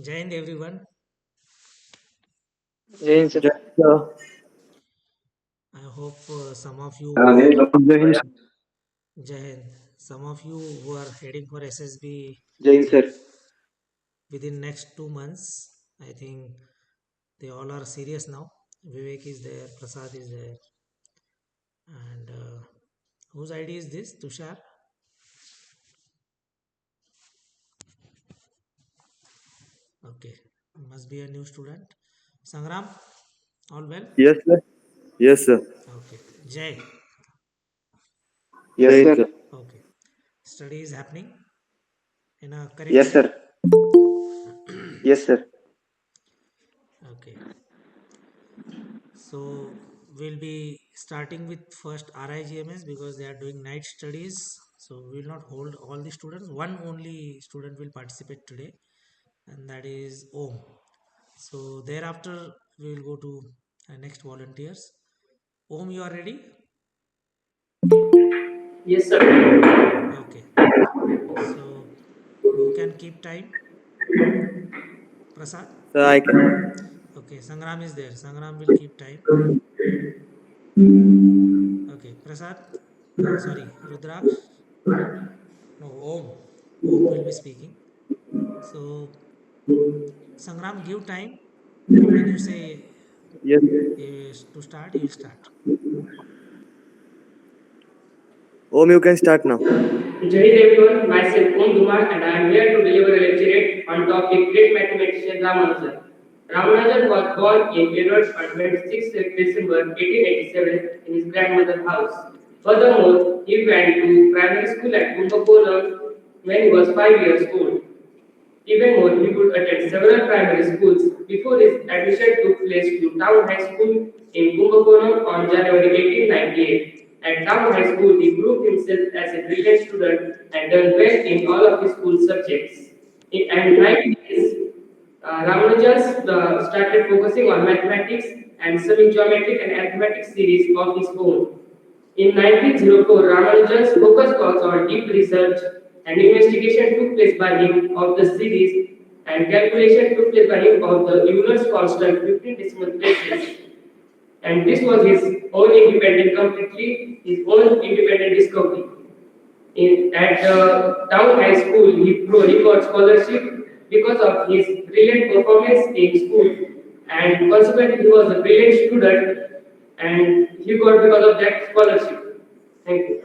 Jai Hind everyone. Jane sir. I hope some of you who are Jai Hind. Jai Hind, some of you who are heading for SSB Jane like sir. within next 2 months. I think they all are serious now. Vivek is there, Prasad is there, and whose ID is this? Tushar. Okay, must be a new student. Sangram, all well. Yes, sir. Yes, sir. Okay, Jai. Yes Jai Hind, sir. sir. Okay, study is happening in a correct Yes way. sir. Yes sir. Okay. So we'll be starting with first RIGMS because they are doing night studies. So we will not hold all the students. One only student will participate today, and that is Om. So thereafter we will go to next volunteers. Om, you are ready? Yes, sir. Okay. So who can keep time? Prasad? Sir, I can. Okay. Sangram is there. Sangram will keep time. Okay. Prasad? Sorry. Rudraksh? No, Om. Om will be speaking. So Sangram, give time. When you say Yes. to start, you will start. Om, you can start now. Jai Hind everyone, myself Om Dumar and I am here to deliver a lecture on topic Great Mathematician Ramanujan. Ramanujan was born in Europe on 26 December 1887 in his grandmother's house. Furthermore, he went to primary school at Kumbakonam when he was 5 years old. Even more, he would attend several primary schools before his admission took place to Town High School in Kumbakonam on January 1898. At Town High School, he proved himself as a brilliant student and done well in all of his school subjects. In 1990s, Ramanujan started focusing on mathematics and solving geometric and arithmetic series of his own. In 1904, Ramanujan's focus was on deep research and investigation took place by him of the series and calculation took place by him of the Euler's constant 15 decimal places. And this was his own independent, completely his own independent discovery. At Town High School, he got scholarship because of his brilliant performance in school, and consequently, he was a brilliant student, and he got because of that scholarship. Thank you.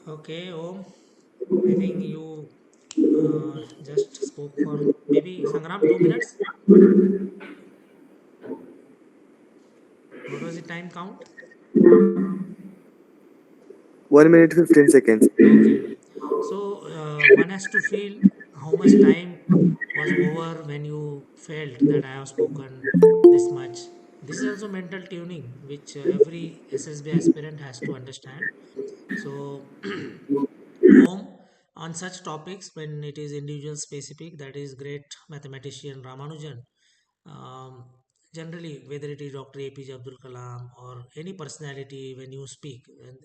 Okay, Om. I think you just spoke for maybe Sangram 2 minutes. What was the time count? 1 minute 15 seconds. Okay. So one has to feel how much time was over when you felt that I have spoken this much. This is also mental tuning, which every SSB aspirant has to understand. So, Om, on such topics, when it is individual specific, that is great mathematician Ramanujan. Um, Generally, whether it is Dr. APJ Abdul Kalam or any personality, when you speak, and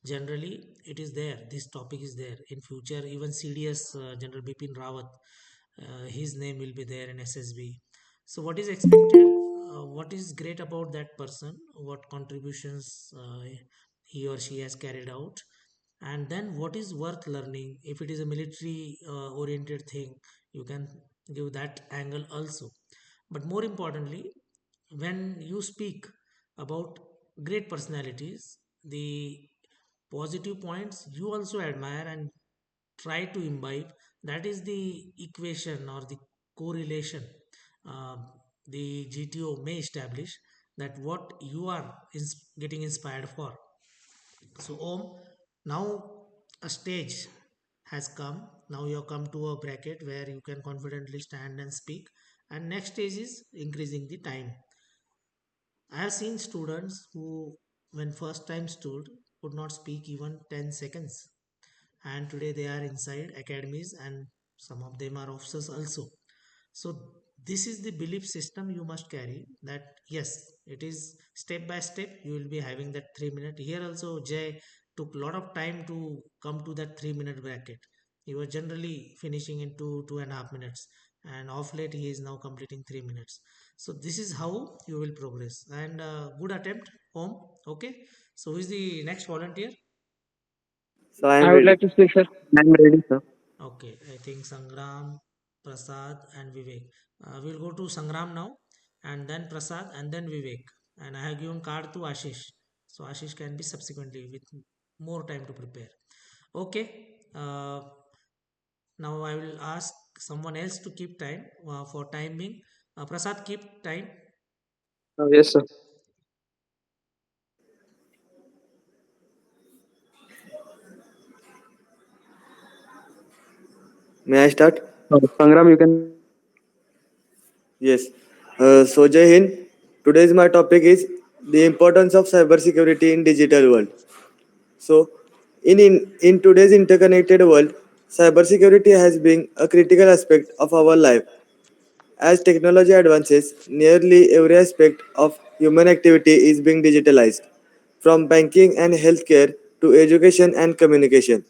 generally it is there. This topic is there. In future, even CDS General Bipin Rawat, his name will be there in SSB. So, what is expected? What is great about that person? What contributions he or she has carried out? And then what is worth learning? If it is a military oriented thing, you can give that angle also. But more importantly, when you speak about great personalities, the positive points you also admire and try to imbibe, that is the equation or the correlation uh, the GTO may establish, that what you are getting inspired for. So, Om, now a stage has come. Now you have come to a bracket where you can confidently stand and speak. And next stage is increasing the time. I have seen students who, when first time stood, could not speak even 10 seconds. And today they are inside academies and some of them are officers also. So this is the belief system you must carry, that yes, it is step by step you will be having that 3 minute. Here also Jay took a lot of time to come to that 3 minute bracket. He was generally finishing in 2.5 minutes, and off late he is now completing 3 minutes. So this is how you will progress. And good attempt, home. Okay. So who is the next volunteer? So I am I would ready. like to speak, sir. I'm ready, sir. Okay, I think Sangram, Prasad, and Vivek. We'll go to Sangram now, and then Prasad, and then Vivek. And I have given card to Ashish, so Ashish can be subsequently with more time to prepare. Okay. Now I will ask someone else to keep time for time being. Prasad, keep time. Yes, sir. May I start? Sangram, you can. Yes. So Jai Hind. Today's my topic is the importance of cybersecurity in digital world. So, in today's interconnected world, cybersecurity has been a critical aspect of our life. As technology advances, nearly every aspect of human activity is being digitalized, from banking and healthcare to education and communication.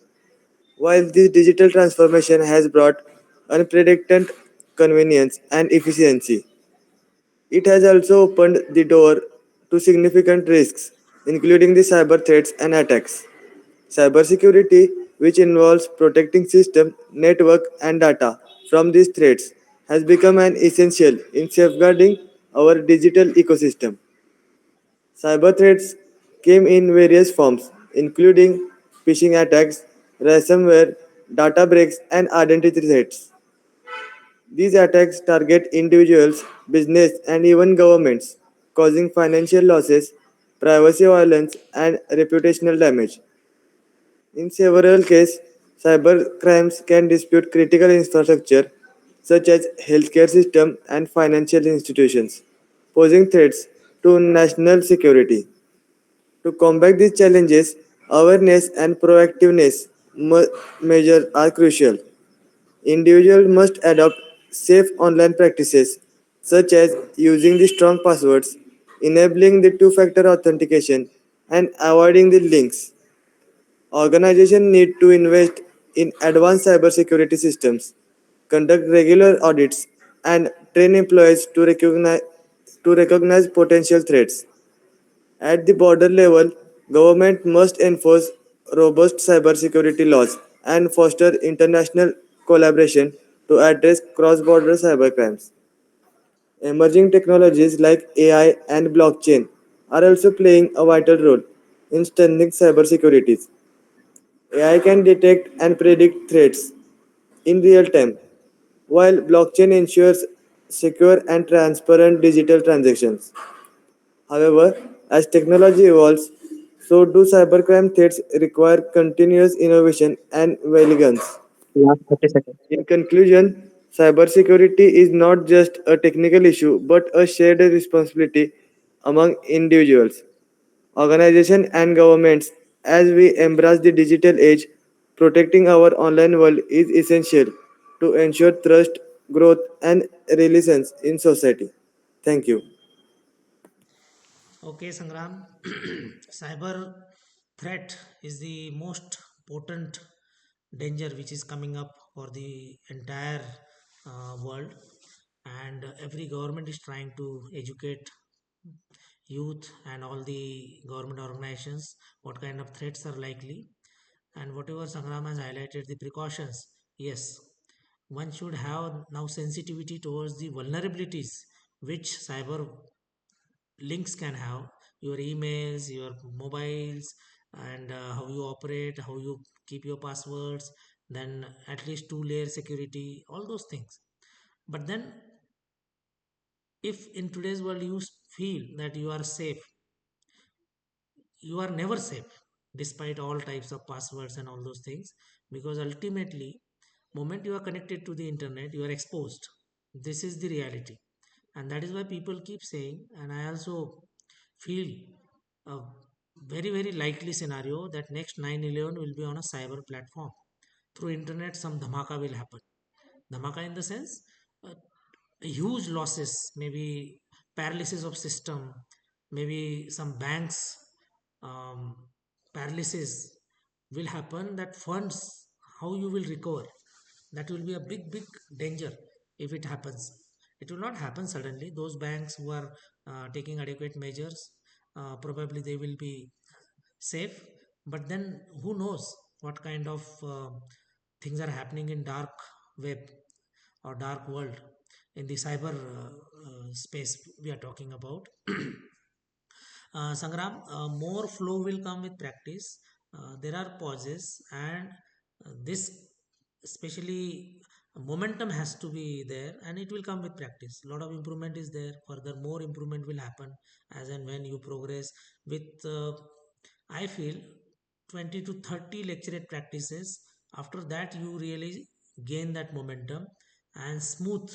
While this digital transformation has brought unprecedented convenience and efficiency, it has also opened the door to significant risks, including the cyber threats and attacks. Cybersecurity, which involves protecting system, network, and data from these threats, has become an essential in safeguarding our digital ecosystem. Cyber threats came in various forms, including phishing attacks, ransomware, data breaks, and identity threats. These attacks target individuals, business, and even governments, causing financial losses, privacy violence, and reputational damage. In several cases, cyber crimes can dispute critical infrastructure such as healthcare system and financial institutions, posing threats to national security. To combat these challenges, awareness and proactiveness measures are crucial. Individuals must adopt safe online practices such as using the strong passwords, enabling the two-factor authentication, and avoiding the links. Organizations need to invest in advanced cybersecurity systems, conduct regular audits, and train employees to recognize potential threats. At the border level, government must enforce robust cybersecurity laws and foster international collaboration to address cross-border cybercrimes. Emerging technologies like AI and blockchain are also playing a vital role in strengthening cybersecurity. AI can detect and predict threats in real time, while blockchain ensures secure and transparent digital transactions. However, as technology evolves, so do cybercrime threats require continuous innovation and vigilance. Last 30 seconds. In conclusion, cybersecurity is not just a technical issue but a shared responsibility among individuals, organizations, and governments. As we embrace the digital age, protecting our online world is essential to ensure trust, growth, and resilience in society. Thank you. Okay, Sangram. Cyber threat is the most potent danger which is coming up for the entire world, and every government is trying to educate youth and all the government organizations what kind of threats are likely, and whatever Sangram has highlighted the precautions. Yes, one should have now sensitivity towards the vulnerabilities which cyber links can have, your emails, your mobiles, and how you operate, how you keep your passwords, then at least two-layer security, all those things. But then, if in today's world you feel that you are safe, you are never safe despite all types of passwords and all those things, because ultimately moment you are connected to the internet you are exposed. This is the reality, and that is why people keep saying, and I also feel a very very likely scenario that next 9/11 will be on a cyber platform. Through internet some dhamaka will happen. Dhamaka in the sense, uh, huge losses, maybe paralysis of system, maybe some banks, um, paralysis will happen, that funds how you will recover. That will be a big danger if it happens. It will not happen suddenly. Those banks who are taking adequate measures, probably they will be safe. But then who knows what kind of things are happening in dark web or dark world, in the cyber space we are talking about. Sangram, more flow will come with practice. There are pauses, and this, especially, momentum has to be there, and it will come with practice. A lot of improvement is there. Further, more improvement will happen as and when you progress with. I feel 20 to 30 lecturate practices. After that, you really gain that momentum, and smooth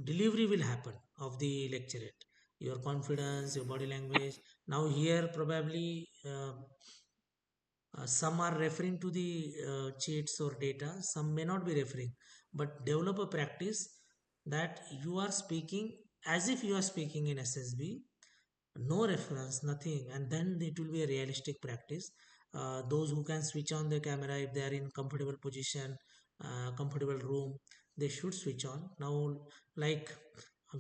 delivery will happen of the lecturate. Your confidence, your body language. Now here probably some are referring to the cheats or data, some may not be referring, but develop a practice that you are speaking as if you are speaking in ssb, no reference, nothing, and then it will be a realistic practice. Those who can switch on the camera if they are in comfortable position, comfortable room, they should switch on. Now, like,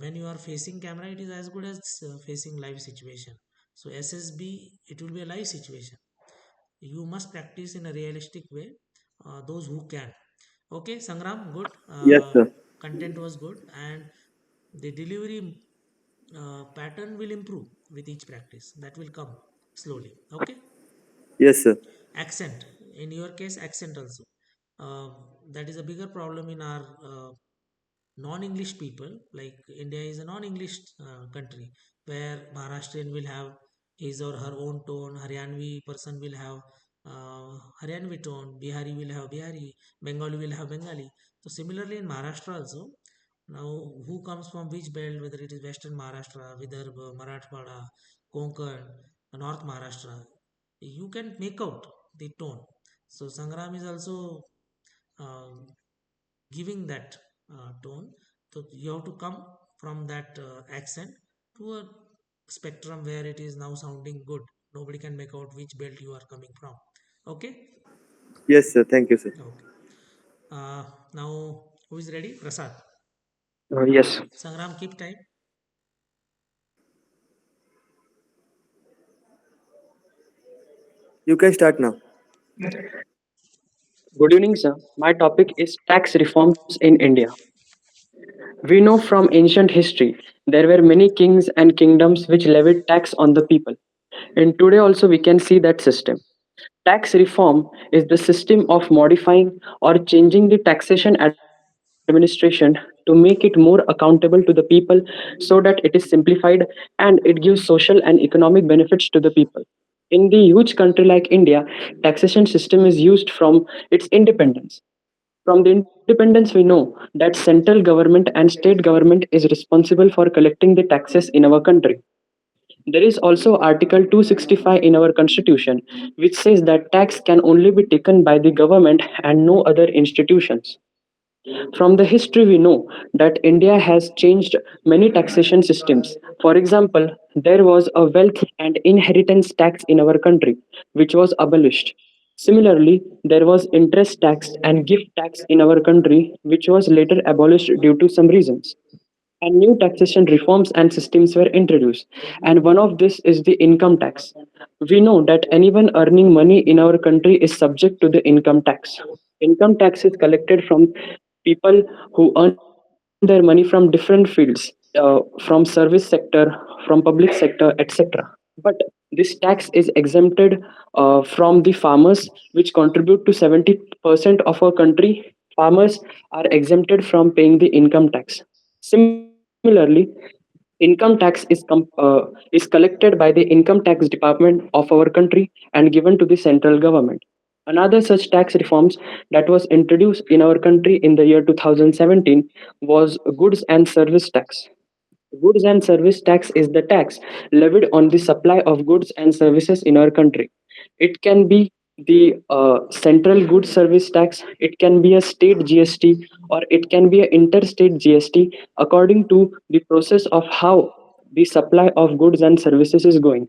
when you are facing camera, it is as good as facing live situation. So ssb, it will be a live situation. You must practice in a realistic way, those who can. Okay, Sangram, good. Yes, sir. Content was good, and the delivery pattern will improve with each practice. That will come slowly. Okay. Yes, sir. Accent, in your case, accent also, uh, that is a bigger problem in our non-English people. Like, India is a non-English country, where Maharashtrian will have his or her own tone, Haryanvi person will have Haryanvi tone, Bihari will have Bihari, Bengali will have Bengali. So similarly in Maharashtra also, now who comes from which belt, whether it is Western Maharashtra, Vidarbha, Marathwada, Konkan, North Maharashtra, you can make out the tone. So Sangram is also uh, giving that tone. So you have to come from that accent to a spectrum where it is now sounding good. Nobody can make out which belt you are coming from. Okay. Yes, sir. Thank you, sir. Okay. uh, Now, who is ready? Prasad. Yes. Sangram, keep time. You can start now. Good evening, sir. My topic is tax reforms in India. We know from ancient history there were many kings and kingdoms which levied tax on the people. And today also we can see that system. Tax reform is the system of modifying or changing the taxation administration to make it more accountable to the people so that it is simplified and it gives social and economic benefits to the people. In the huge country like India, taxation system is used from its independence. From the independence, we know that central government and state government is responsible for collecting the taxes in our country. There is also Article 265 in our constitution, which says that tax can only be taken by the government and no other institutions. From the history, we know that India has changed many taxation systems. For example, there was a wealth and inheritance tax in our country, which was abolished. Similarly, there was interest tax and gift tax in our country, which was later abolished due to some reasons. And new taxation reforms and systems were introduced. And one of this is the income tax. We know that anyone earning money in our country is subject to the income tax. Income tax is collected from people who earn their money from different fields, from service sector, from public sector, etc. But this tax is exempted from the farmers, which contribute to 70% of our country. Farmers are exempted from paying the income tax. Similarly, income tax is collected by the income tax department of our country and given to the central government. Another such tax reforms that was introduced in our country in the year 2017 was goods and service tax. Goods and service tax is the tax levied on the supply of goods and services in our country. It can be the central goods service tax, it can be a state GST, or it can be an interstate GST according to the process of how the supply of goods and services is going.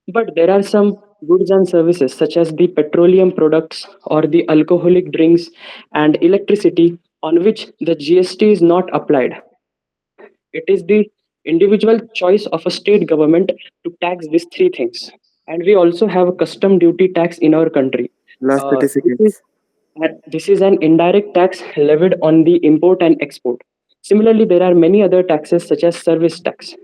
But there are some goods and services such as the petroleum products or the alcoholic drinks and electricity on which the GST is not applied. It is the individual choice of a state government to tax these three things. And we also have a custom duty tax in our country. Last 30 This is seconds. this is an indirect tax levied on the import and export. Similarly, there are many other taxes such as service tax.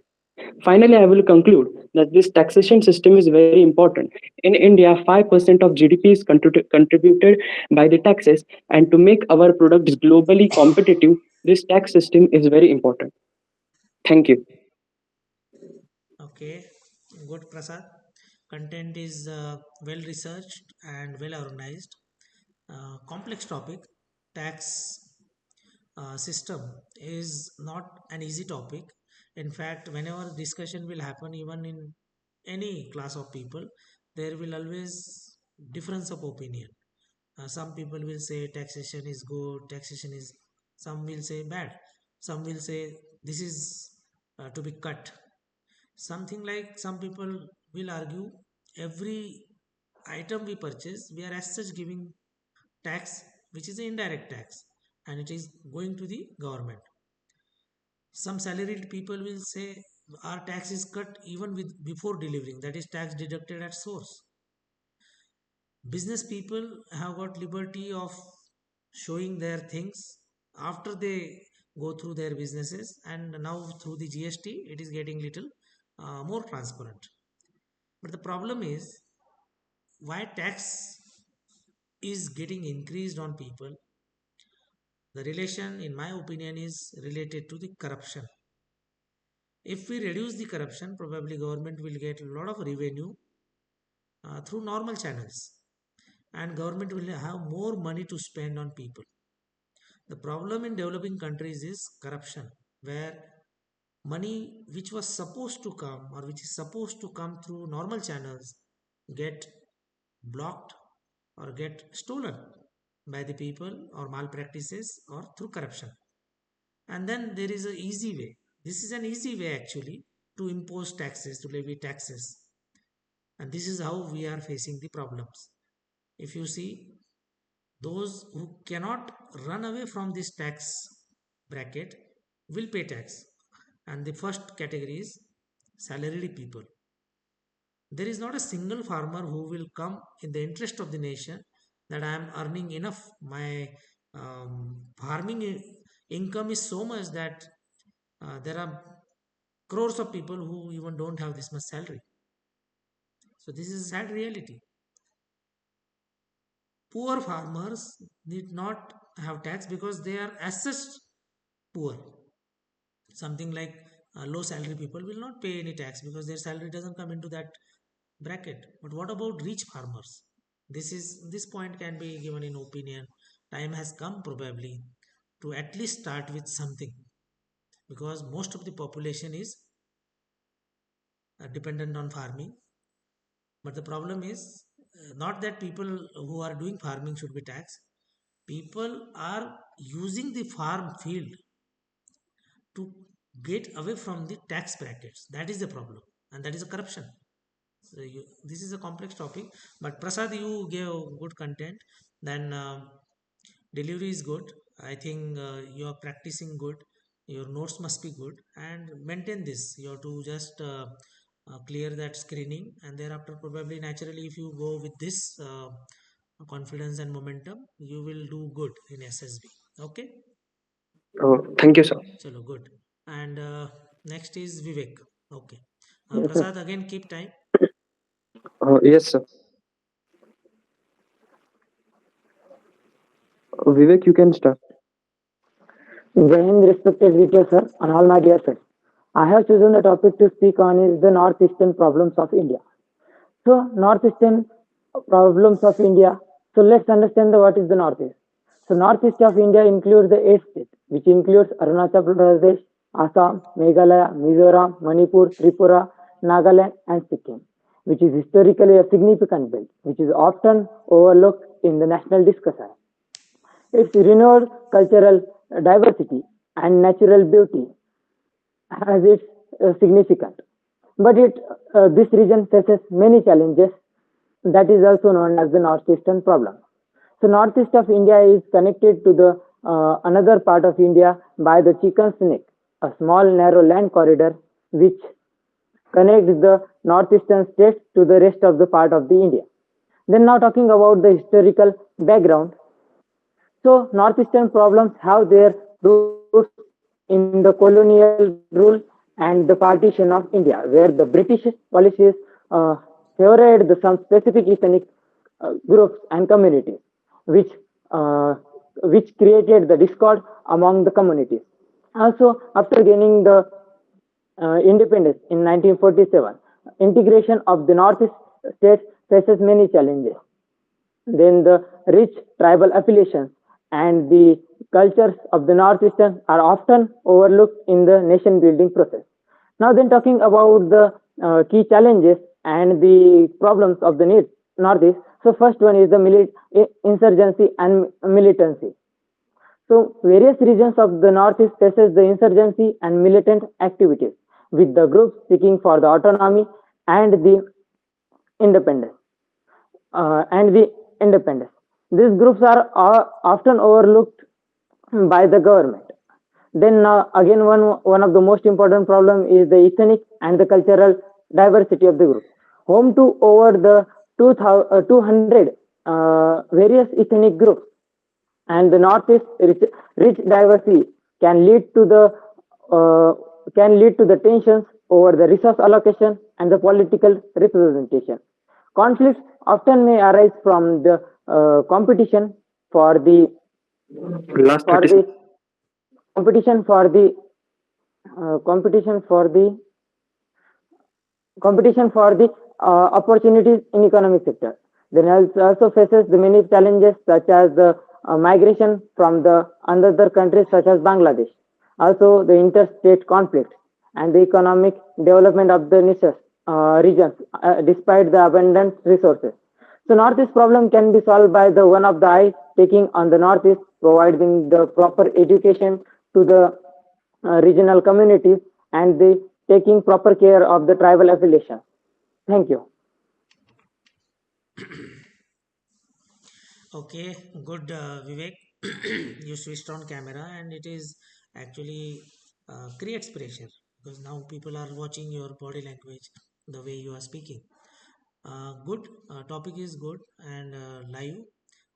Finally, I will conclude that this taxation system is very important. In India, 5% of GDP is contributed by the taxes, and to make our products globally competitive, this tax system is very important. Thank you. Okay, good Prasad. Content is well researched and well organized. Complex topic. Tax system is not an easy topic. In fact, whenever discussion will happen, even in any class of people, there will always difference of opinion. Some people will say taxation is good, taxation is, some will say bad, some will say this is to be cut. Something like some people will argue every item we purchase, we are as such giving tax, which is an indirect tax, and it is going to the government. Some salaried people will say our tax is cut even with before delivering, that is tax deducted at source. Business people have got liberty of showing their things after they go through their businesses, and now through the GST it is getting little more transparent. But the problem is why tax is getting increased on people. The relation, in my opinion, is related to the corruption. If we reduce the corruption, probably government will get a lot of revenue through normal channels, and government will have more money to spend on people. The problem in developing countries is corruption, where money which was supposed to come or which is supposed to come through normal channels get blocked or get stolen by the people or malpractices or through corruption. And then there is an easy way. This is an easy way actually to impose taxes, to levy taxes. And this is how we are facing the problems. If you see, those who cannot run away from this tax bracket will pay tax. And the first category is salaried people. There is not a single farmer who will come in the interest of the nation that I am earning enough. My farming income is so much that there are crores of people who even don't have this much salary. So this is a sad reality. Poor farmers need not have tax because they are as such poor. Something like low salary people will not pay any tax because their salary doesn't come into that bracket. But what about rich farmers? This point can be given in opinion. Time has come probably to at least start with something, because most of the population is dependent on farming. But the problem is not that people who are doing farming should be taxed. People are using the farm field to get away from the tax brackets. That is the problem, and that is a corruption. So this is a complex topic, but Prasad, you gave good content. Then delivery is good. I think you are practicing good. Your notes must be good, and maintain this. You have to just clear that screening, and thereafter, probably naturally, if you go with this confidence and momentum, you will do good in SSB. Okay, Oh, thank you, sir. chalo good. And next is Vivek. Okay, Yes, sir. Prasad, again keep time. Yes, sir. Vivek, you can start. Joining respected VK sir and all my dear friends. I have chosen the topic to speak on is the northeastern problems of India. So northeastern problems of India. So let's understand what is the northeast. So northeast of India includes the eight states, which includes Arunachal Pradesh, Assam, Meghalaya, Mizoram, Manipur, Tripura, Nagaland, and Sikkim, which is historically a significant belt, which is often overlooked in the national discussion. Its renowned cultural diversity and natural beauty has its significant. But this region faces many challenges that is also known as the northeastern problem. So northeast of India is connected to the another part of India by the Chicken Neck, a small narrow land corridor which connects the northeastern states to the rest of the part of the India. Then now talking about the historical background. So northeastern problems have their roots in the colonial rule and the partition of India, where the British policies uh, favored some specific ethnic groups and communities, which uh, which created the discord among the communities. Also, after gaining the independence in 1947, integration of the Northeast states faces many challenges. Then the rich tribal affiliations and the cultures of the Northeastern are often overlooked in the nation building process. Now, then talking about the key challenges and the problems of the Northeast. So, first one is the insurgency and militancy. So, various regions of the Northeast faces the insurgency and militant activities, with the groups seeking for the autonomy and the independence and the independence. These groups are often overlooked by the government. Then again, one of the most important problem is the ethnic and the cultural diversity of the group. Home to over the 200 various ethnic groups, and the northeast rich diversity can lead to the uh, tensions over the resource allocation and the political representation. Conflicts often may arise from the competition for the Last for 30 the seconds. competition for the competition for the competition for the opportunities in economic sector. Then also faces the many challenges such as the migration from the another countries such as Bangladesh. Also the interstate conflict and the economic development of the niches, regions despite the abundant resources. So northeast problem can be solved by the one of the eye taking on the northeast, providing the proper education to the regional communities and the taking proper care of the tribal affiliation. Thank you. Okay, good, Vivek. You switched on camera, and it is actually creates pressure because now people are watching your body language, the way you are speaking. Good, topic is good and live.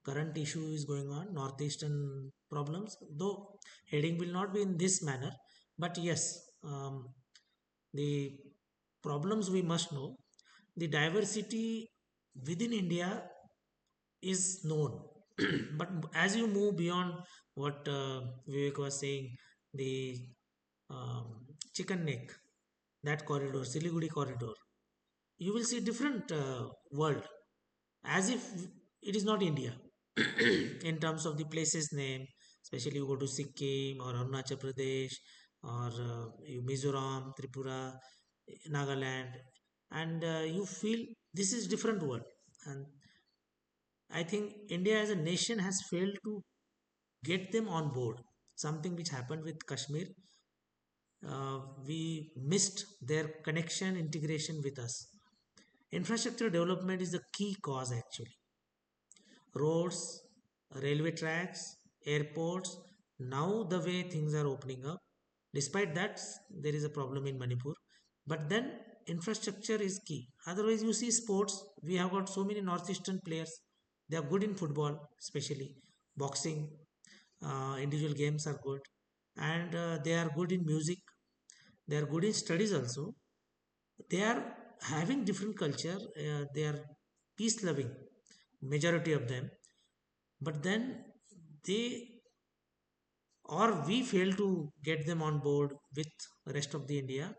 Current issue is going on, northeastern problems. Though heading will not be in this manner, but yes, the problems we must know. The diversity within India is known. But as you move beyond what Vivek was saying, the chicken neck, that corridor, Siliguri corridor, you will see different world as if it is not India in terms of the places name, especially you go to Sikkim or Arunachal Pradesh or Mizoram, Tripura, Nagaland, and you feel this is different world. And I think India as a nation has failed to get them on board. Something which happened with Kashmir, we missed their connection, integration with us. Infrastructure development is the key cause actually. Roads, railway tracks, airports. Now the way things are opening up. Despite that, there is a problem in Manipur. But then infrastructure is key. Otherwise, you see sports. We have got so many northeastern players. They are good in football, especially boxing. Individual games are good, and they are good in music. They are good in studies also. They are having different culture. They are peace loving, majority of them. But then they or we fail to get them on board with rest of the India,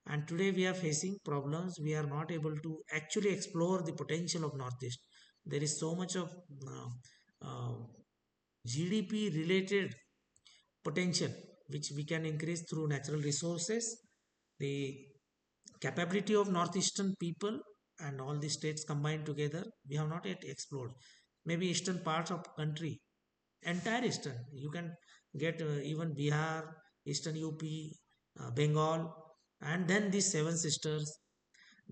and today we are facing problems. We are not able to actually explore the potential of Northeast. There is so much of uh, uh, GDP related potential which we can increase through natural resources, the capability of northeastern people and all the states combined together. We have not yet explored. Maybe eastern parts of country, entire eastern, you can get even Bihar, eastern UP, Bengal, and then these seven sisters,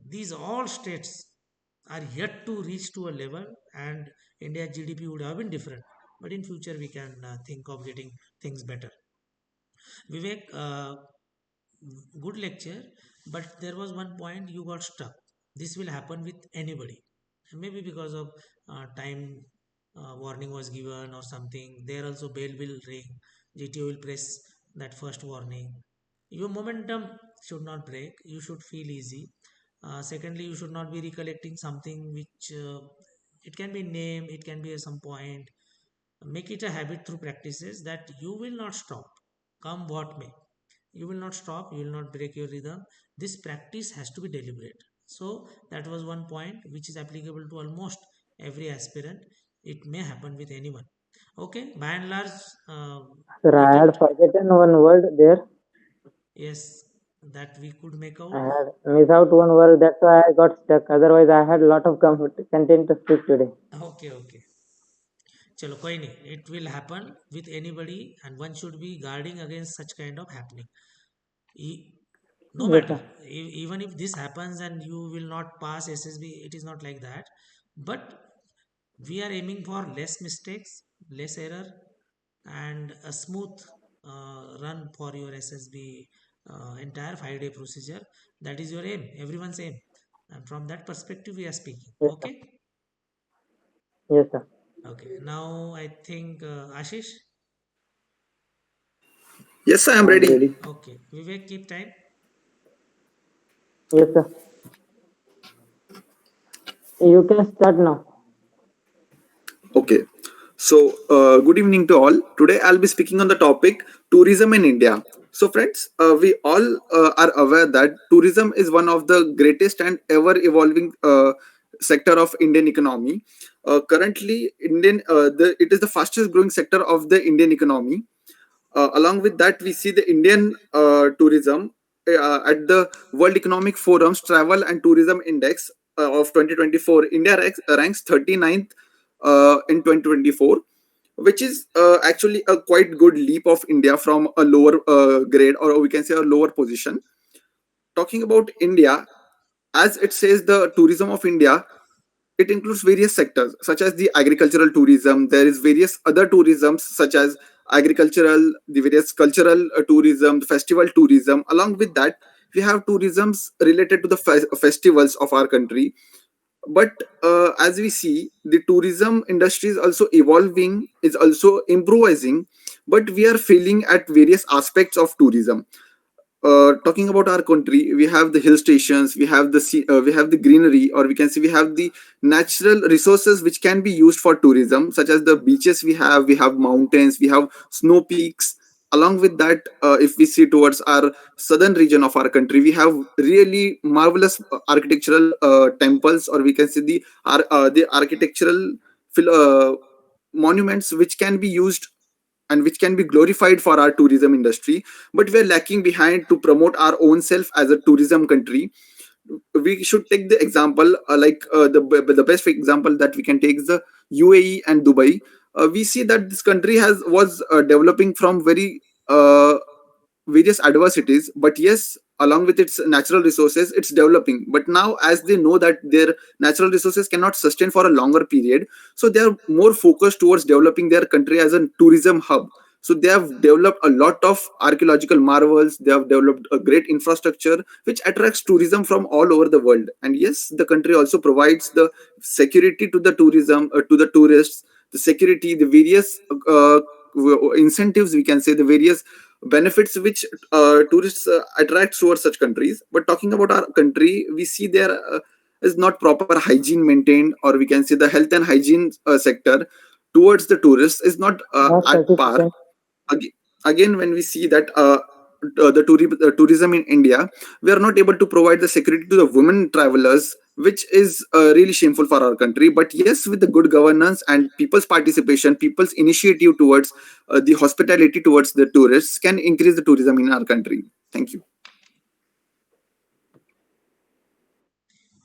these all states, are yet to reach to a level, and India's GDP would have been different. But in future, we can think of getting things better. Vivek, good lecture, but there was one point you got stuck. This will happen with anybody, maybe because of time warning was given or something. There also bell will ring, GTO will press that first warning. Your momentum should not break. You should feel easy. Secondly, you should not be recollecting something which it can be name, it can be at some point. Make it a habit through practices that you will not stop, come what may. You will not stop, you will not break your rhythm. This practice has to be deliberate. So that was one point which is applicable to almost every aspirant. It may happen with anyone. Okay, by and large, Sir, we I had could, forgotten one word there. yes, that we could make I out. had missed out one word. That's why I got stuck. Otherwise, I had a lot of content to speak today. Okay, okay. Chalo, koi nahi. It will happen with anybody, and one should be guarding against such kind of happening. E- no Yes, matter, sir. even if this happens and you will not pass SSB, it is not like that. But we are aiming for less mistakes, less error, and a smooth run for your SSB entire 5 day procedure. That is your aim, everyone's aim. And from that perspective, we are speaking. Yes, sir. Okay. Yes, sir. Okay. Now I think Ashish. Yes, I am I'm ready. ready. Okay. Vivek, keep time. Yes, sir. You can start now. Okay. So, good evening to all. Today, I'll be speaking on the topic tourism in India. So, friends, we all are aware that tourism is one of the greatest and ever evolving sector of Indian economy. Currently, it is the fastest growing sector of the Indian economy. Along with that, we see the Indian tourism at the World Economic Forum's Travel and Tourism Index of 2024. India ranks 39th in 2024, which is actually a quite good leap of India from a lower grade, or we can say a lower position. Talking about India, as it says, the tourism of India, it includes various sectors such as the agricultural tourism. There is various other tourisms such as agricultural, the various cultural tourism, the festival tourism. Along with that, we have tourisms related to the festivals of our country. But as we see, the tourism industry is also evolving, is also improvising, but we are failing at various aspects of tourism. Talking about our country, we have the hill stations, we have the sea, we have the greenery, or we can say we have the natural resources which can be used for tourism, such as the beaches we have mountains, we have snow peaks. Along with that, if we see towards our southern region of our country, we have really marvelous architectural temples, or we can say the architectural monuments which can be used and which can be glorified for our tourism industry. But we are lacking behind to promote our own self as a tourism country. We should take the example, the best example that we can take is the UAE and Dubai. We see that this country has was developing from very various adversities, but yes, along with its natural resources, it's developing. But now, as they know that their natural resources cannot sustain for a longer period, so they are more focused towards developing their country as a tourism hub. So they have developed a lot of archaeological marvels, they have developed a great infrastructure which attracts tourism from all over the world. And yes, the country also provides the security to the tourism, to the tourists, the security, the various incentives, we can say, the various benefits which tourists attract towards such countries. But talking about our country, we see there is not proper hygiene maintained, or we can say the health and hygiene sector towards the tourists is not Last at 30 par. seconds. Ag- Again, when we see that tourism in India, we are not able to provide the security to the women travelers, which is really shameful for our country. But yes, with the good governance and people's participation, people's initiative towards the hospitality towards the tourists, can increase the tourism in our country. Thank you.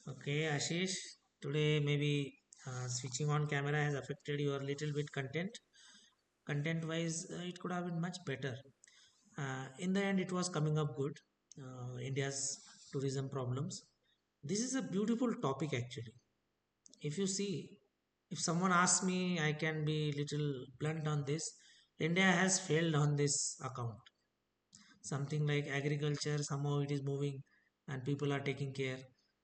Okay, Ashish. Today maybe switching on camera has affected your little bit content. Content wise, it could have been much better. In the end, it was coming up good. India's tourism problems. This is a beautiful topic actually. If you see, if someone asks me, I can be little blunt on this. India has failed on this account. Something like agriculture, somehow it is moving and people are taking care.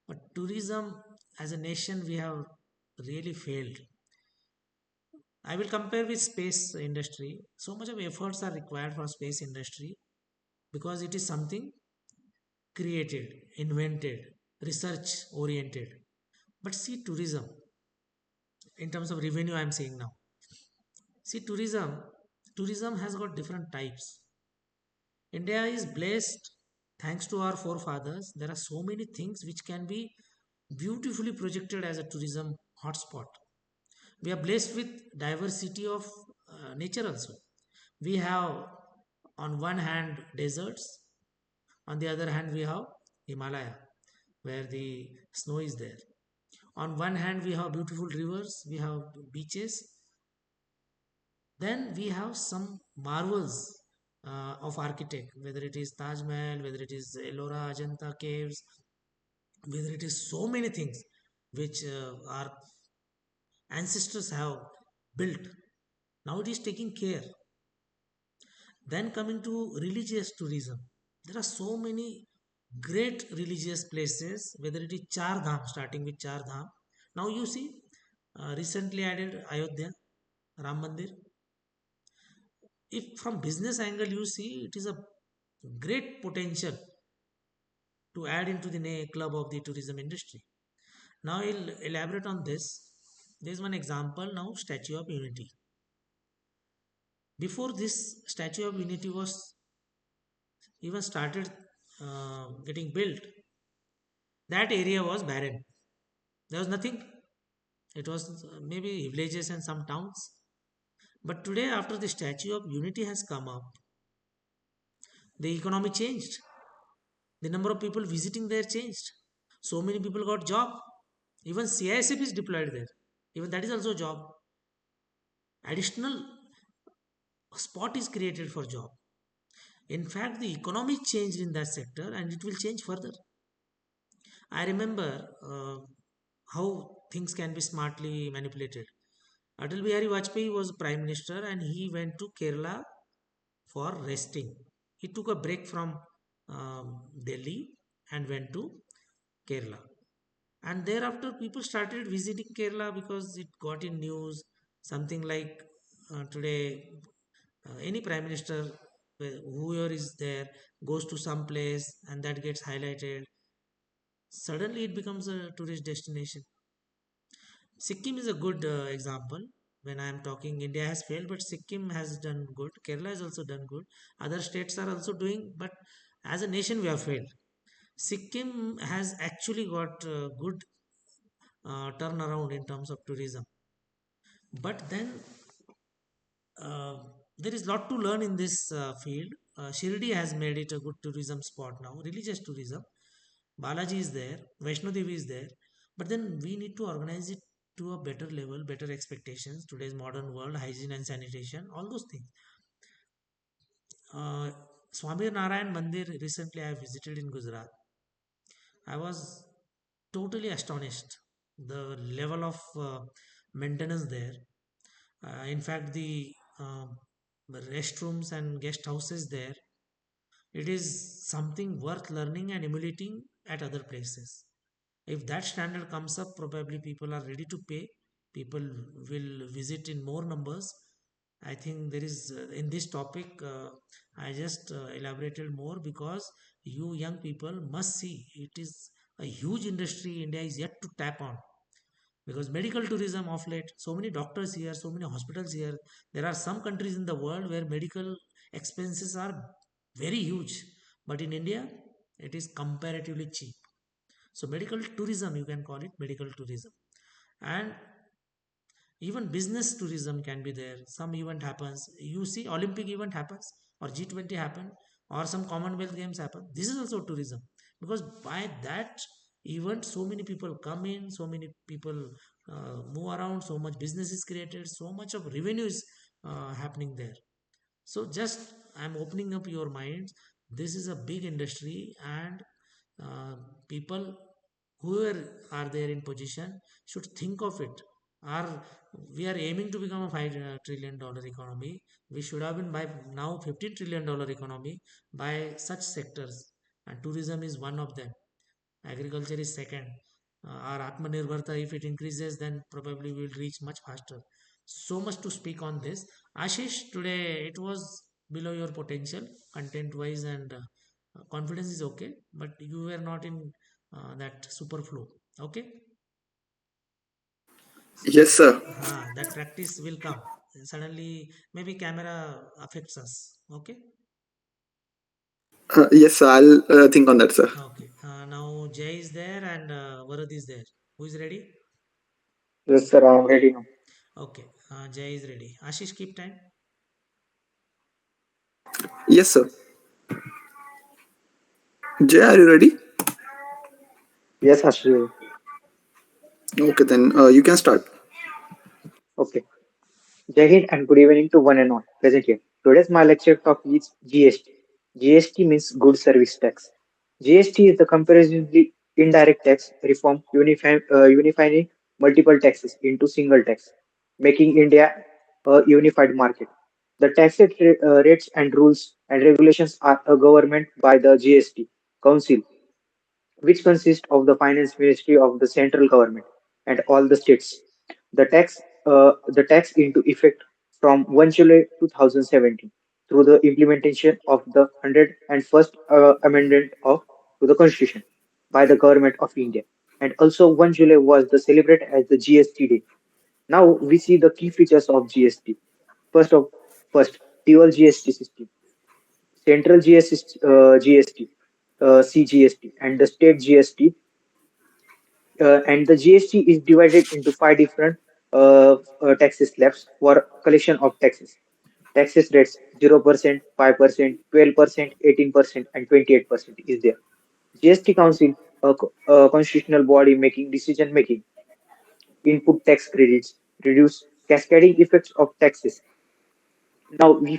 But tourism, as a nation, we have really failed. I will compare with space industry. So much of efforts are required for space industry because it is something created, invented, research oriented. But see tourism, in terms of revenue, I am saying now. See tourism has got different types. India is blessed thanks to our forefathers. There are so many things which can be beautifully projected as a tourism hotspot. We are blessed with diversity of nature also. We have on one hand deserts, on the other hand we have Himalaya where the snow is there. On one hand we have beautiful rivers, we have beaches, then we have some marvels of architect, whether it is Taj Mahal, whether it is Ellora Ajanta caves, whether it is so many things which our ancestors have built. Now it is taking care. Then coming to religious tourism, there are so many great religious places, whether it is Char Dham, starting with Char Dham. Now you see, recently added Ayodhya, Ram Mandir. If from business angle you see, it is a great potential to add into the club of the tourism industry. Now I'll elaborate on this. There is one example now, Statue of Unity. Before this Statue of Unity was even started getting built, that area was barren. There was nothing. It was maybe villages and some towns. But today, after the Statue of Unity has come up, the economy changed. The number of people visiting there changed. So many people got job. Even CISF is deployed there. Even that is also a job. Additional spot is created for job. In fact, the economy changed in that sector and it will change further. I remember how things can be smartly manipulated. Atal Bihari Vajpayee was Prime Minister and he went to Kerala for resting. He took a break from Delhi and went to Kerala. And thereafter, people started visiting Kerala because it got in news. Something like today, any Prime Minister, whoever is there, goes to some place and that gets highlighted. Suddenly, it becomes a tourist destination. Sikkim is a good example. When I am talking, India has failed, but Sikkim has done good. Kerala has also done good. Other states are also doing, but as a nation, we have failed. Sikkim has actually got good turnaround in terms of tourism. But then there is lot to learn in this field. Shirdi has made it a good tourism spot now, religious tourism. Balaji is there, Vaishno Devi is there, but then we need to organize it to a better level, better expectations. Today's modern world, hygiene and sanitation, all those things. Uh, Swami Narayan Mandir recently I visited in Gujarat. I was totally astonished. The level of maintenance there. In fact, the restrooms and guest houses there, it is something worth learning and emulating at other places. If that standard comes up, probably people are ready to pay. People will visit in more numbers. I think there is in this topic. I just elaborated more because you young people must see it is a huge industry. India is yet to tap on because medical tourism of late, so many doctors here, so many hospitals here. There are some countries in the world where medical expenses are very huge, but in India, it is comparatively cheap. So medical tourism, you can call it medical tourism. And even business tourism can be there. Some event happens. You see Olympic event happens or G20 happen or some Commonwealth Games happen. This is also tourism because by that event so many people come in, so many people move around, so much business is created, so much of revenue is happening there. So just I'm opening up your minds. This is a big industry and people whoever are there in position should think of it. Are we are aiming to become a $5 trillion economy? We should have been by now $15 trillion economy by such sectors, and tourism is one of them. Agriculture is second. Our Atmanirbharta, if it increases, then probably we will reach much faster. So much to speak on this. Ashish, today it was below your potential, content wise, and confidence is okay, but you were not in that super flow. Okay, Yes, sir. that practice will come. Suddenly, maybe camera affects us. Okay, Yes, sir. I'll think on that, sir. okay. Now Jay is there and Varad is there. Who is ready? Yes, sir, I'm ready now. Okay, Jay is ready. Ashish, keep time. Yes, sir. Jay, are you ready? Yes, Aashish. Okay, then you can start. Okay. Jai Hind and good evening to one and all present here. Today's my lecture topic is GST. GST means Good Service Tax. GST is the comparatively indirect tax reform unifying multiple taxes into single tax, making India a unified market. The tax rates and rules and regulations are governed by the GST Council, which consists of the finance ministry of the central government and all the states. The tax into effect from 1 July 2017 through the implementation of the 101st amendment of to the Constitution by the government of India. And also 1 July was the celebrated as the GST Day. Now we see the key features of GST. First of first, dual GST system, central GST, CGST, and the state GST, and the GST is divided into five different taxes slabs for collection of taxes. Taxes rates 0%, 5%, 12%, 18%, and 28% is there. GST Council, a constitutional body making decision making, input tax credits, reduce cascading effects of taxes. Now we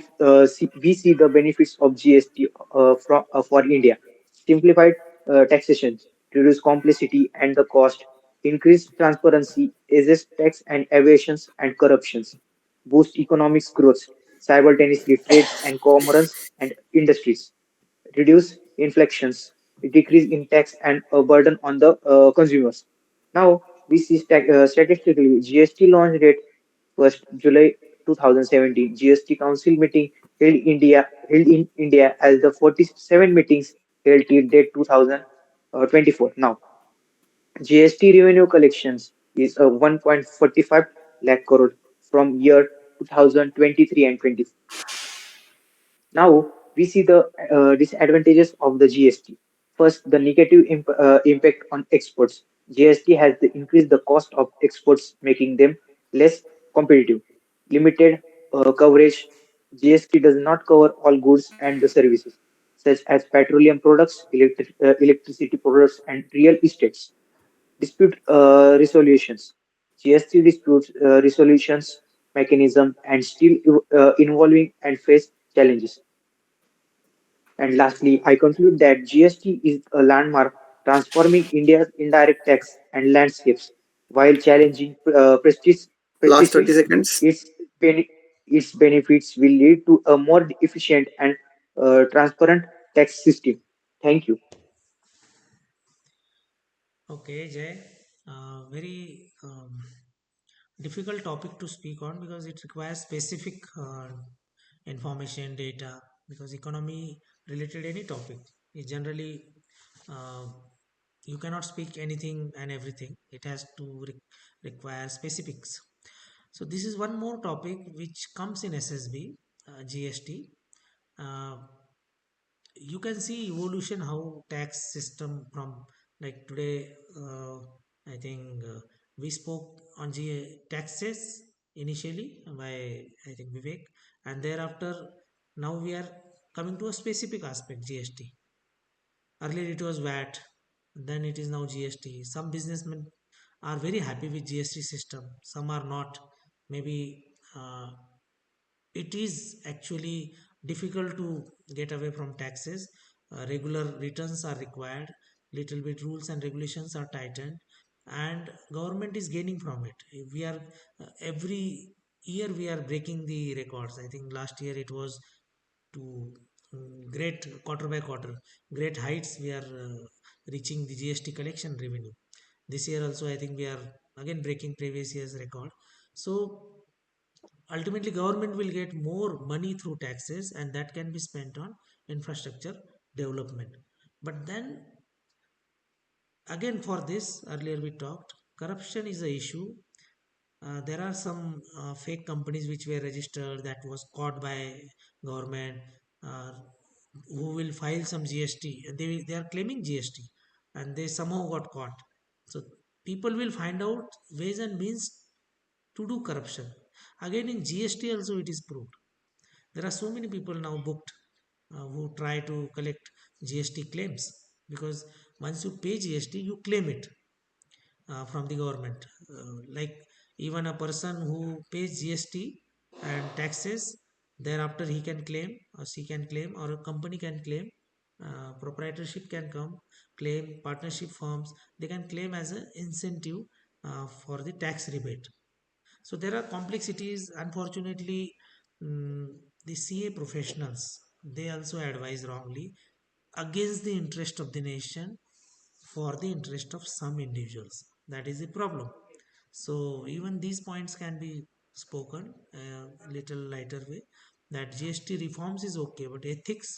see the benefits of GST for India. Simplified taxation, reduce complexity and the cost, increase transparency, assess tax and evasions and corruptions, boost economic growth, simultaneously trades and commerce and industries, reduce inflections, decrease in tax and a burden on the consumers. Now we see statistically GST launch date 1st July 2017. GST Council meeting held in India as the 47 meetings held till date 2024. Now GST revenue collections is a 1.45 lakh crore from year 2023 and 24. Now we see the disadvantages of the GST. First, the negative impact on exports. GST has increased the cost of exports, making them less competitive. Limited coverage. GST does not cover all goods and the services, such as petroleum products, electricity products, and real estates. Dispute resolutions. GST dispute resolutions mechanism and still involving and face challenges. And lastly, I conclude that GST is a landmark transforming India's indirect tax and landscapes while challenging Last 30 prestiges. seconds. Its, bene- its benefits will lead to a more efficient and transparent tax system. Thank you. Okay, Jay. Very difficult topic to speak on because it requires specific information, data. Because economy related any topic is generally uh, you cannot speak anything and everything. It has to require specifics. So this is one more topic which comes in SSB, GST. Uh, you can see evolution how tax system from like today. I think we spoke on taxes initially by I think Vivek, and thereafter now we are coming to a specific aspect GST. Earlier it was VAT, then it is now GST. Some businessmen are very happy with GST system, some are not. Maybe it is actually difficult to get away from taxes. Regular returns are required. little bit rules and regulations are tightened, and government is gaining from it. We are every year we are breaking the records. I think last year it was to great quarter by quarter great heights we are reaching the GST collection revenue. This year also I think we are again breaking previous year's record. So ultimately government will get more money through taxes, and that can be spent on infrastructure development. But then again, for this, earlier we talked, corruption is a issue. There are some fake companies which were registered that was caught by government, uh, who will file some GST. They are claiming GST and they somehow got caught. So people will find out ways and means to do corruption. Again, in GST also it is proved. There are so many people now booked who try to collect GST claims, because once you pay GST, you claim it from the government. Like even a person who pays GST and taxes, thereafter he can claim, or she can claim, or a company can claim, proprietorship can come, claim partnership firms, they can claim as an incentive for the tax rebate. So there are complexities. Unfortunately, the CA professionals, they also advise wrongly against the interest of the nation for the interest of some individuals. That is the problem. So even these points can be spoken a little lighter way, that GST reforms is okay, but ethics,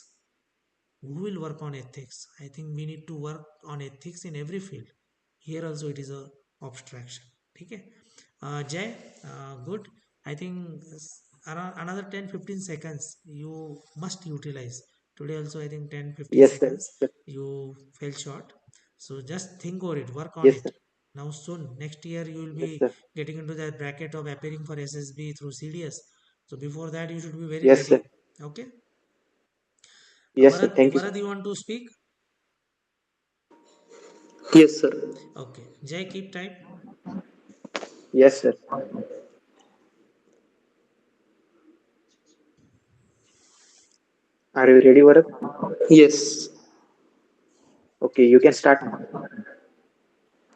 who will work on ethics? I think we need to work on ethics in every field. Here also it is a abstraction. Okay. Jay, good. I think around another 10-15 seconds you must utilize. Today also I think 10-15 Yes, sir. seconds you fell short. So just think over it, work on Yes, it. sir. Now soon, next year you will Yes, be sir. getting into that bracket of appearing for SSB through CDS. So before that you should be very Yes, sir. ready. Okay. Yes, sir. Varad, Thank you, sir. Varad, you want to speak? Yes, sir. Okay. Jay, keep type. Yes, sir. Are you ready, Varad? Yes. Okay, you can start now.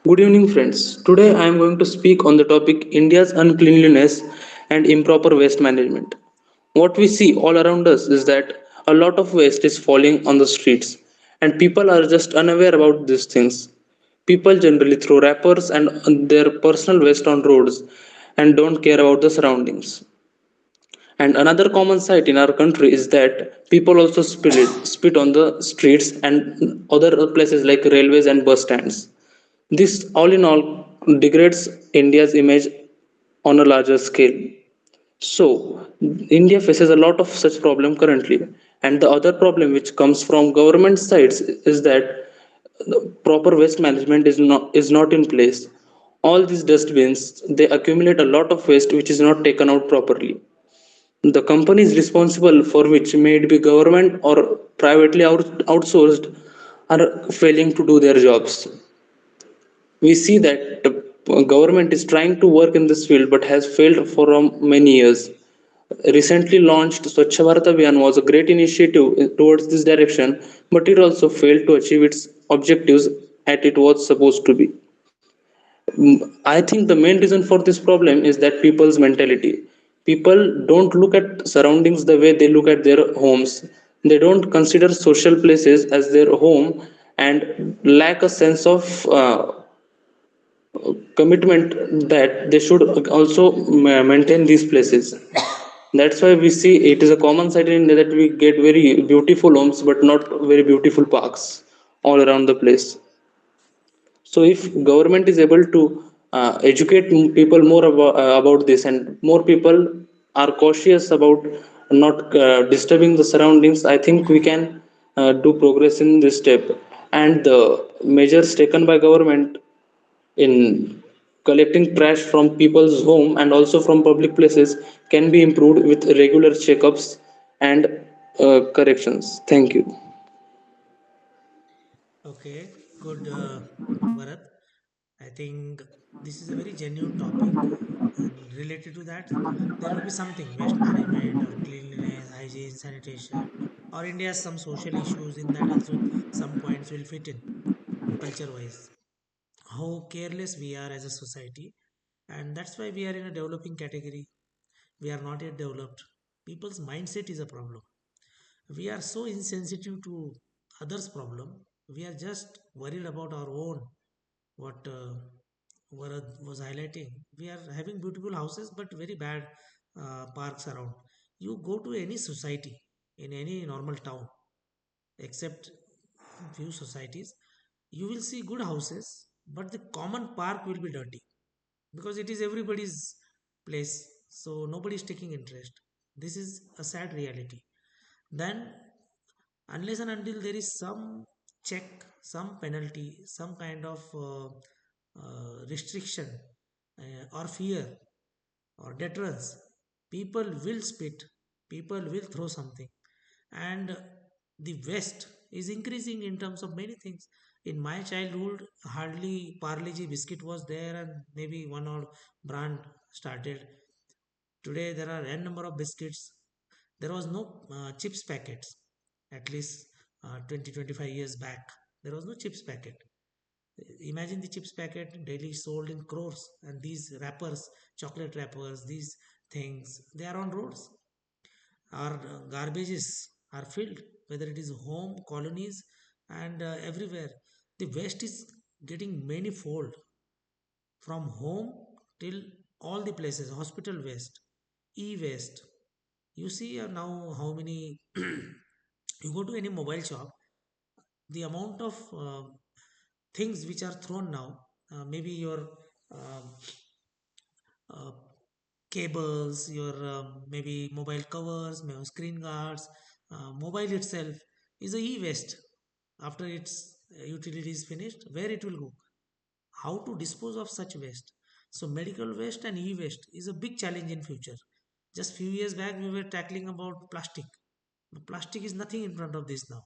Good evening, friends. Today I am going to speak on the topic India's uncleanliness and improper waste management. What we see all around us is that a lot of waste is falling on the streets, and people are just unaware about these things. People generally throw wrappers and their personal waste on roads and don't care about the surroundings. And another common sight in our country is that people also spit on the streets and other places like railways and bus stands. This all in all degrades India's image on a larger scale. So India faces a lot of such problem currently. And the other problem which comes from government sides is that proper waste management is not in place. All these dustbins they accumulate a lot of waste which is not taken out properly. The companies responsible for which may it be government or privately outsourced are failing to do their jobs. We see that the government is trying to work in this field but has failed for many years. Recently launched Swachh Bharat Abhiyan was a great initiative towards this direction, but it also failed to achieve its objectives as it was supposed to be. I think the main reason for this problem is that people's mentality. People don't look at surroundings the way they look at their homes. They don't consider social places as their home and lack a sense of commitment that they should also maintain these places. That's why we see it is a common sight in India that we get very beautiful homes but not very beautiful parks all around the place. So if government is able to educate people more about this and more people are cautious about not disturbing the surroundings, I think we can do progress in this step. And the measures taken by government in collecting trash from people's home and also from public places can be improved with regular checkups and corrections. Thank you. Okay, good, Bharat. I think this is a very genuine topic, and related to that, there will be something waste management or cleanliness, hygiene, sanitation, or India has some social issues in that also. Some points will fit in. culture wise, how careless we are as a society, and that's why we are in a developing category. We are not yet developed. People's mindset is a problem. We are so insensitive to others problem. We are just worried about our own. What Varad was highlighting, we are having beautiful houses but very bad parks around. You go to any society in any normal town, except few societies, you will see good houses, but the common park will be dirty because it is everybody's place, so nobody is taking interest. This is a sad reality. Then, unless and until there is some check, some penalty, some kind of restriction or fear or deterrence, people will spit, people will throw something. And the West is increasing in terms of many things. In my childhood, hardly Parle-G biscuit was there, and maybe one or brand started. Today, there are n number of biscuits. There was no chips packets, at least 20 25 years back. There was no chips packet. Imagine the chips packet daily sold in crores, and these wrappers, chocolate wrappers, these things, they are on roads. Our garbages are filled, whether it is home, colonies, and everywhere. The waste is getting manifold from home till all the places, hospital waste, e-waste. You see now how many you go to any mobile shop, the amount of things which are thrown now, maybe your um uh, cables, your maybe mobile covers, maybe screen guards, mobile itself is a e-waste. After its utility is finished, where it will go? How to dispose of such waste? So medical waste and e-waste is a big challenge in future. Just few years back we were tackling about plastic. Plastic is nothing in front of this now.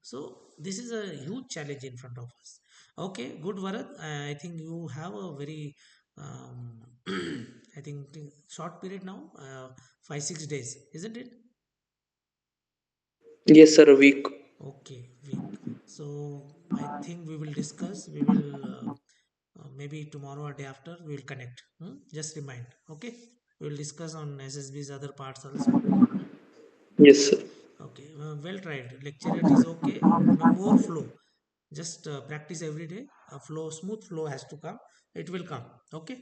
So this is a huge challenge in front of us. Okay, good, Varad. I think you have a very um, I think short period now, 5 6 days, isn't it? Yes, sir, a week. Okay, week. So I think we will discuss. We will maybe tomorrow or day after we will connect. Just remind. Okay, we will discuss on SSB's other parts also. Yes, sir. Okay, well tried. Lecturate is okay. No more flow. Just practice every day. A flow, smooth flow has to come. It will come. Okay.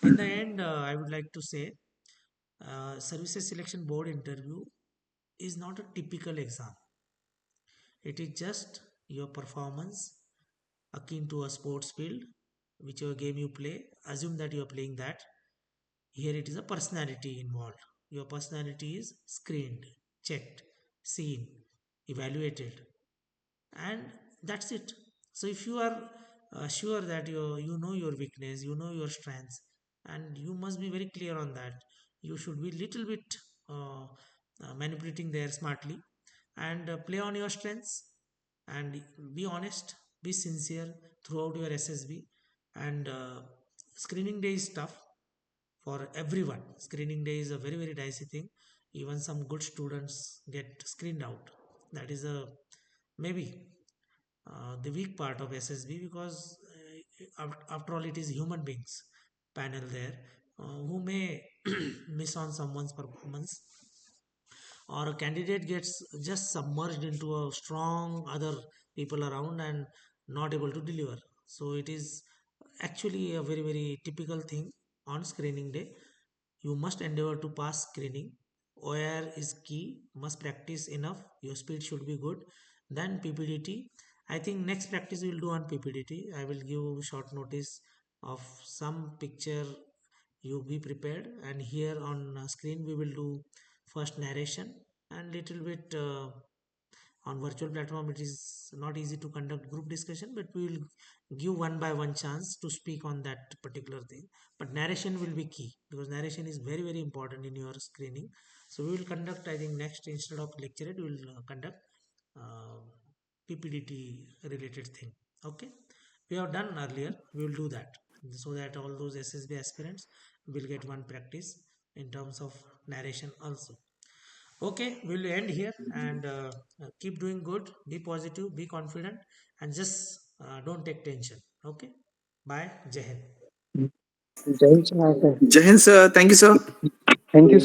In the end, I would like to say, services selection board interview is not a typical exam. It is just your performance akin to a sports field, whichever game you play. Assume that you are playing that. Here it is a personality involved. Your personality is screened, checked, seen, evaluated, and that's it. So if you are sure that you know your weakness, you know your strengths, and you must be very clear on that. You should be little bit manipulating there smartly, and play on your strengths, and be honest, be sincere throughout your SSB. And screening day is tough for everyone. Screening day is a very very dicey thing. Even some good students get screened out. That is a maybe the weak part of SSB, because after all it is human beings panel there, who may miss on someone's performance, or a candidate gets just submerged into a strong other people around and not able to deliver. So it is actually a very very typical thing on screening day. You must endeavor to pass screening. OIR is key. Must practice enough. Your speed should be good. Then PPDT. I think next practice we will do on PPDT. I will give short notice of some picture. You be prepared. And here on screen we will do first narration and little bit on virtual platform. It is not easy to conduct group discussion, but we will give one by one chance to speak on that particular thing. But narration will be key, because narration is very very important in your screening. So we will conduct, I think next, instead of lecturate, we will conduct uh, PPDT related thing. Okay, we have done earlier, we will do that, so that all those SSB aspirants will get one practice in terms of narration also. Okay, we'll end here and keep doing good, be positive, be confident, and just don't take tension. Okay, bye, Jai Hind. Jai Hind, sir. Jai Hind, sir. Thank you, sir. Thank you, sir.